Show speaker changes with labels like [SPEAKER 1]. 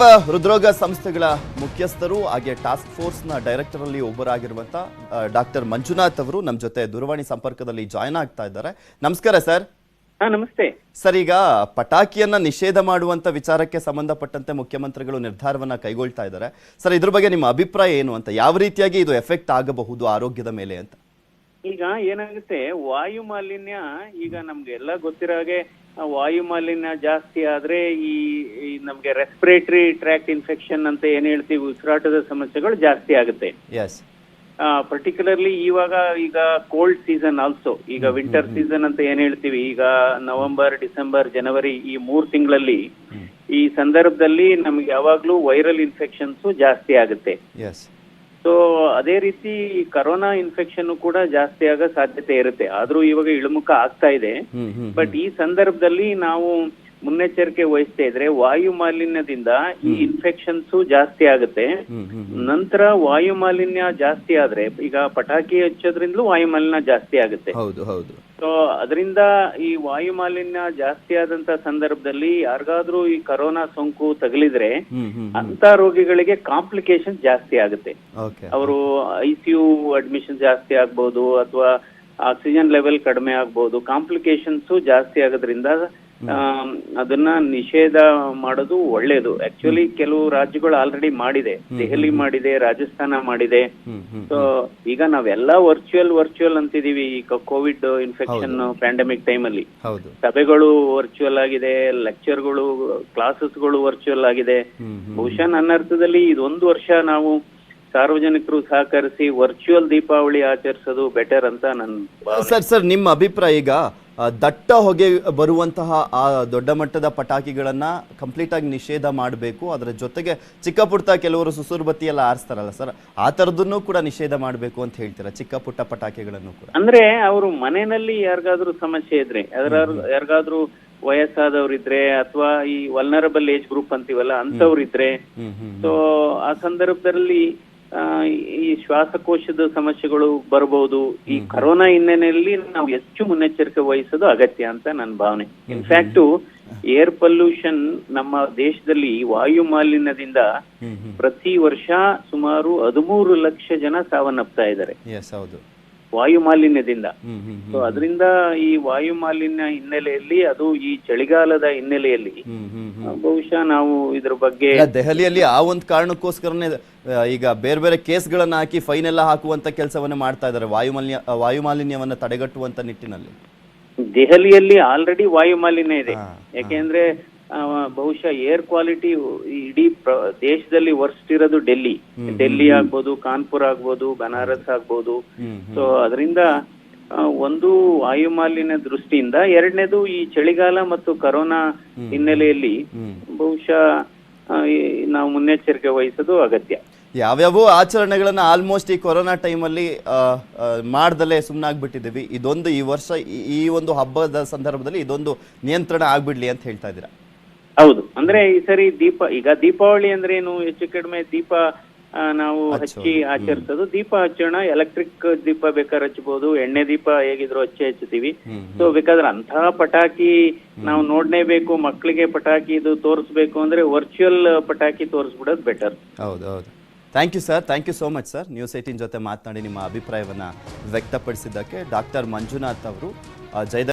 [SPEAKER 1] ಮಾನವ ಹೃದ್ರೋಗ ಸಂಸ್ಥೆಗಳ ಮುಖ್ಯಸ್ಥರು ಹಾಗೆ ಟಾಸ್ಕ್ ಫೋರ್ಸ್ನ ಡೈರೆಕ್ಟರ್ ಅಲ್ಲಿ ಒಬ್ಬರಾಗಿರುವಂತ ಡಾಕ್ಟರ್ ಮಂಜುನಾಥ್ ಅವರು ನಮ್ಮ ಜೊತೆ ದೂರವಾಣಿ ಸಂಪರ್ಕದಲ್ಲಿ ಜಾಯ್ನ್ ಆಗ್ತಾ ಇದ್ದಾರೆ. ನಮಸ್ಕಾರ ಸರ್.
[SPEAKER 2] ನಮಸ್ತೆ
[SPEAKER 1] ಸರ್, ಈಗ ಪಟಾಕಿಯನ್ನ ನಿಷೇಧ ಮಾಡುವಂತ ವಿಚಾರಕ್ಕೆ ಸಂಬಂಧಪಟ್ಟಂತೆ ಮುಖ್ಯಮಂತ್ರಿಗಳು ನಿರ್ಧಾರವನ್ನ ಕೈಗೊಳ್ತಾ ಇದ್ದಾರೆ. ಸರ್, ಇದ್ರ ಬಗ್ಗೆ ನಿಮ್ಮ ಅಭಿಪ್ರಾಯ ಏನು ಅಂತ, ಯಾವ ರೀತಿಯಾಗಿ ಇದು ಎಫೆಕ್ಟ್ ಆಗಬಹುದು ಆರೋಗ್ಯದ ಮೇಲೆ ಅಂತ?
[SPEAKER 2] ಈಗ ಏನಾಗುತ್ತೆ, ವಾಯು ಮಾಲಿನ್ಯ ಈಗ ನಮ್ಗೆಲ್ಲ ಗೊತ್ತಿರೋ ಹಾಗೆ ವಾಯು ಮಾಲಿನ್ಯ ಜಾಸ್ತಿ ಆದ್ರೆ ಈ ನಮ್ಗೆ ರೆಸ್ಪಿರೇಟರಿ ಟ್ರ್ಯಾಕ್ಟ್ ಇನ್ಫೆಕ್ಷನ್ ಅಂತ ಏನ್ ಹೇಳ್ತೀವಿ, ಉಸಿರಾಟದ ಸಮಸ್ಯೆಗಳು ಜಾಸ್ತಿ ಆಗುತ್ತೆ. ಪರ್ಟಿಕ್ಯುಲರ್ಲಿ ಈಗ ಕೋಲ್ಡ್ ಸೀಸನ್ ಆಲ್ಸೋ, ಈಗ ವಿಂಟರ್ ಸೀಸನ್ ಅಂತ ಏನ್ ಹೇಳ್ತೀವಿ, ಈಗ ನವೆಂಬರ್, ಡಿಸೆಂಬರ್, ಜನವರಿ ಈ 3 ತಿಂಗಳಲ್ಲಿ ಈ ಸಂದರ್ಭದಲ್ಲಿ ನಮ್ಗೆ ಯಾವಾಗ್ಲೂ ವೈರಲ್ ಇನ್ಫೆಕ್ಷನ್ಸ್ ಜಾಸ್ತಿ ಆಗುತ್ತೆ. ಸೊ ಅದೇ ರೀತಿ ಕರೋನಾ ಇನ್ಫೆಕ್ಷನ್ ಕೂಡ ಜಾಸ್ತಿ ಆಗೋ ಸಾಧ್ಯತೆ ಇರುತ್ತೆ. ಆದ್ರೂ ಇವಾಗ ಇಳಿಮುಖ ಆಗ್ತಾ ಇದೆ. ಬಟ್ ಈ ಸಂದರ್ಭದಲ್ಲಿ ನಾವು ಮುನ್ನೆಚ್ಚರಿಕೆ ವಹಿಸ್ತಾ ಇದ್ರೆ ವಾಯು ಮಾಲಿನ್ಯದಿಂದ ಈ ಇನ್ಫೆಕ್ಷನ್ಸ್ ಜಾಸ್ತಿ ಆಗುತ್ತೆ. ನಂತರ ವಾಯು ಮಾಲಿನ್ಯ ಜಾಸ್ತಿ ಆದ್ರೆ ಈಗ ಪಟಾಕಿ ಹಚ್ಚೋದ್ರಿಂದಲೂ ವಾಯು ಮಾಲಿನ್ಯ ಜಾಸ್ತಿ ಆಗುತ್ತೆ. ಸೊ ಅದರಿಂದ ಈ ವಾಯು ಮಾಲಿನ್ಯ ಜಾಸ್ತಿ ಆದಂತ ಸಂದರ್ಭದಲ್ಲಿ ಯಾರಿಗಾದ್ರೂ ಈ ಕರೋನಾ ಸೋಂಕು ತಗುಲಿದ್ರೆ ಅಂತ ರೋಗಿಗಳಿಗೆ ಕಾಂಪ್ಲಿಕೇಶನ್ ಜಾಸ್ತಿ ಆಗುತ್ತೆ. ಅವರು ICU ಅಡ್ಮಿಷನ್ ಜಾಸ್ತಿ ಆಗ್ಬಹುದು, ಅಥವಾ ಆಕ್ಸಿಜನ್ ಲೆವೆಲ್ ಕಡಿಮೆ ಆಗ್ಬಹುದು. ಕಾಂಪ್ಲಿಕೇಶನ್ಸ್ ಜಾಸ್ತಿ ಆಗೋದ್ರಿಂದ ಅದನ್ನ ನಿಷೇಧ ಮಾಡೋದು ಒಳ್ಳೇದು. ಆಕ್ಚುಲಿ ಕೆಲವು ರಾಜ್ಯಗಳು ಆಲ್ರೆಡಿ ಮಾಡಿದೆ, ದೆಹಲಿ ಮಾಡಿದೆ, ರಾಜಸ್ಥಾನ ಮಾಡಿದೆ. ಸೊ ಈಗ ನಾವೆಲ್ಲ ವರ್ಚುವಲ್ ಅಂತಿದೀವಿ. ಈಗ ಕೋವಿಡ್ ಇನ್ಫೆಕ್ಷನ್ ಪ್ಯಾಂಡಮಿಕ್ ಟೈಮ್ ಅಲ್ಲಿ ಸಭೆಗಳು ವರ್ಚುವಲ್ ಆಗಿದೆ, ಲೆಕ್ಚರ್ಗಳು, ಕ್ಲಾಸಸ್ಗಳು ವರ್ಚುವಲ್ ಆಗಿದೆ. ಬಹುಶಃ ನನ್ನ ಅರ್ಥದಲ್ಲಿ ಇದೊಂದು ವರ್ಷ ನಾವು ಸಾರ್ವಜನಿಕರು ಸಹಕರಿಸಿ ವರ್ಚುವಲ್ ದೀಪಾವಳಿ ಆಚರಿಸೋದು ಬೆಟರ್ ಅಂತ ನನ್ನ
[SPEAKER 1] ಸರ್ ನಿಮ್ಮ ಅಭಿಪ್ರಾಯ. ಈಗ ದಟ್ಟ ಹೊಗೆ ಬರುವಂತಹ ಆ ದೊಡ್ಡ ಮಟ್ಟದ ಪಟಾಕಿಗಳನ್ನ ಕಂಪ್ಲೀಟ್ ಆಗಿ ನಿಷೇಧ ಮಾಡಬೇಕು, ಅದರ ಜೊತೆಗೆ ಚಿಕ್ಕ ಪುಟ್ಟ ಕೆಲವರು ಸುಸುರು ಬತ್ತಿ ಎಲ್ಲ ಆರಿಸ್ತಾರಲ್ಲ ಸರ್, ಆ ತರದನ್ನು ಕೂಡ ನಿಷೇಧ ಮಾಡಬೇಕು ಅಂತ ಹೇಳ್ತೀರಾ? ಚಿಕ್ಕ ಪುಟ್ಟ ಪಟಾಕಿಗಳನ್ನು ಕೂಡ
[SPEAKER 2] ಅಂದ್ರೆ ಅವರು ಮನೆಯಲ್ಲಿ ಯಾರಿಗಾದ್ರೂ ಸಮಸ್ಯೆ ಇದ್ರೆ, ಯಾರಿಗಾದ್ರೂ ವಯಸ್ಸಾದವ್ರಿದ್ರೆ, ಅಥವಾ ಈ ವಲ್ನರಬಲ್ ಏಜ್ ಗ್ರೂಪ್ ಅಂತೀವಲ್ಲ ಅಂತವ್ರಿದ್ರೆ, ಸೊ ಆ ಸಂದರ್ಭದಲ್ಲಿ ಈ ಶ್ವಾಸಕೋಶದ ಸಮಸ್ಯೆಗಳು ಬರಬಹುದು. ಈ ಕರೋನಾ ಹಿನ್ನೆಲೆಯಲ್ಲಿ ನಾವು ಹೆಚ್ಚು ಮುನ್ನೆಚ್ಚರಿಕೆ ವಹಿಸೋದು ಅಗತ್ಯ ಅಂತ ನನ್ನ ಭಾವನೆ. ಇನ್ಫ್ಯಾಕ್ಟ್ ಏರ್ ಪೊಲ್ಯೂಷನ್ ನಮ್ಮ ದೇಶದಲ್ಲಿ ವಾಯು ಮಾಲಿನ್ಯದಿಂದ ಪ್ರತಿ ವರ್ಷ ಸುಮಾರು 13 ಲಕ್ಷ ಜನ ಸಾವನ್ನಪ್ತಾ ಇದ್ದಾರೆ ವಾಯು ಮಾಲಿನ್ಯದಿಂದ. ಸೊ ಅದರಿಂದ ಈ ವಾಯು ಮಾಲಿನ್ಯ ಹಿನ್ನೆಲೆಯಲ್ಲಿ, ಅದು ಈ ಚಳಿಗಾಲದ ಹಿನ್ನೆಲೆಯಲ್ಲಿ ಬಹುಶಃ ನಾವು ಇದ್ರ ಬಗ್ಗೆ
[SPEAKER 1] ದೆಹಲಿಯಲ್ಲಿ ಆ ಒಂದು ಕಾರಣಕ್ಕೋಸ್ಕರನೇ ಈಗ ಬೇರೆ ಬೇರೆ ಕೇಸ್ಗಳನ್ನ ಹಾಕಿ ಫೈನ್ ಎಲ್ಲ ಹಾಕುವಂತ ಕೆಲಸವನ್ನ ಮಾಡ್ತಾ ಇದ್ದಾರೆ ವಾಯು ಮಾಲಿನ್ಯವನ್ನ ತಡೆಗಟ್ಟುವಂತ ನಿಟ್ಟಿನಲ್ಲಿ.
[SPEAKER 2] ದೆಹಲಿಯಲ್ಲಿ ಆಲ್ರೆಡಿ ವಾಯು ಮಾಲಿನ್ಯ ಇದೆ. ಯಾಕೆಂದ್ರೆ ಬಹುಶಃ ಏರ್ ಕ್ವಾಲಿಟಿ ಇಡೀ ದೇಶದಲ್ಲಿ ವರ್ಸ್ಟ್ ಇರೋದು ಡೆಲ್ಲಿ ಆಗ್ಬೋದು, ಕಾನ್ಪುರ್ ಆಗ್ಬೋದು, ಬನಾರಸ್ ಆಗ್ಬೋದು. ಸೊ ಅದರಿಂದ ಒಂದು ವಾಯು ಮಾಲಿನ್ಯ ದೃಷ್ಟಿಯಿಂದ, ಎರಡನೇದು ಈ ಚಳಿಗಾಲ ಮತ್ತು ಕರೋನಾ ಹಿನ್ನೆಲೆಯಲ್ಲಿ ಬಹುಶಃ ನಾವು ಮುನ್ನೆಚ್ಚರಿಕೆ ವಹಿಸೋದು ಅಗತ್ಯ.
[SPEAKER 1] ಯಾವ್ಯಾವ ಆಚರಣೆಗಳನ್ನ ಆಲ್ಮೋಸ್ಟ್ ಈ ಕೊರೋನಾ ಟೈಮಲ್ಲಿ ಮಾಡ್ದಲೇ ಸುಮ್ಮನಾಗ್ಬಿಟ್ಟಿದ್ದೀವಿ. ಇದೊಂದು ಈ ವರ್ಷ ಈ ಒಂದು ಹಬ್ಬದ ಸಂದರ್ಭದಲ್ಲಿ ಇದೊಂದು ನಿಯಂತ್ರಣ ಆಗ್ಬಿಡ್ಲಿ ಅಂತ ಹೇಳ್ತಾ ಇದ್ದೀರಾ?
[SPEAKER 2] ಹೌದು. ಅಂದ್ರೆ ಈ ಸರಿ ದೀಪಾವಳಿ ಅಂದ್ರೆ ಏನು, ಹೆಚ್ಚು ಕಡಿಮೆ ದೀಪ ನಾವು ಹಚ್ಚಿ ಆಚರಿಸೋದು. ದೀಪ ಹಚ್ಚೋಣ, ಎಲೆಕ್ಟ್ರಿಕ್ ದೀಪ ಬೇಕಾದ್ರೆ ಹಚ್ಚಬಹುದು, ಎಣ್ಣೆ ದೀಪ ಹೇಗಿದ್ರು ಹಚ್ಚುತ್ತೀವಿ. ಸೊ ಬೇಕಾದ್ರೆ ಅಂತಹ ಪಟಾಕಿ ನಾವು ನೋಡ್ಲೇಬೇಕು, ಮಕ್ಕಳಿಗೆ ಪಟಾಕಿ ಇದು ತೋರಿಸ್ಬೇಕು ಅಂದ್ರೆ ವರ್ಚುವಲ್ ಪಟಾಕಿ ತೋರಿಸ್ಬಿಡೋದು ಬೆಟರ್.
[SPEAKER 1] ಹೌದು. Thank you sir, thank you so much sir. News 18 ಜೊತೆ ಮಾತನಾಡಿ ನಿಮ್ಮ ಅಭಿಪ್ರಾಯವನ್ನ ವ್ಯಕ್ತಪಡಿಸಿದ್ದಕ್ಕೆ. ಡಾಕ್ಟರ್ ಮಂಜುನಾಥ್ ಅವರು ಜಯದ